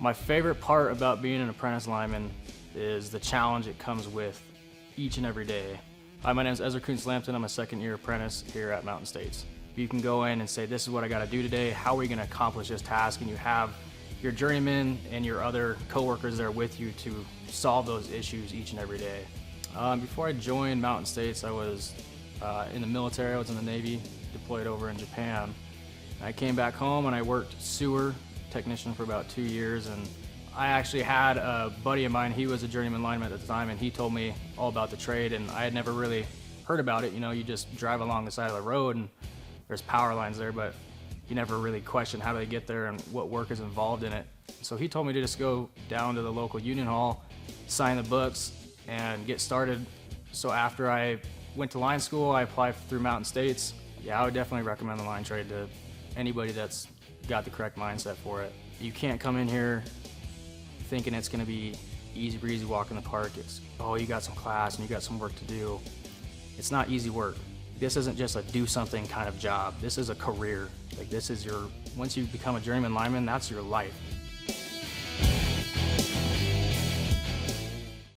My favorite part about being an apprentice lineman is the challenge it comes with each and every day. Hi, my name is Ezra Lampton. I'm a second-year apprentice here at Mountain States. You can go in and say, this is what I got to do today. How are we going to accomplish this task? And you have your journeyman and your other coworkers there with you to solve those issues each and every day. Before I joined Mountain States, I was in the military. I was in the Navy, deployed over in Japan. I came back home and I worked sewer technician for about 2 years, and I actually had a buddy of mine. He was a journeyman lineman at the time, and he told me all about the trade, and I had never really heard about it. You know, you just drive along the side of the road and there's power lines there, but you never really questioned how do they get there and what work is involved in it. So he told me to just go down to the local union hall, sign the books, and get started. So after I went to line school, I applied through Mountain States. Yeah, I would definitely recommend the line trade to anybody that's got the correct mindset for it. You can't come in here thinking it's gonna be easy breezy walk in the park. It's, oh, you got some class and you got some work to do. It's not easy work. This isn't just a do something kind of job. This is a career. Like, this is your, once you become a journeyman lineman, that's your life.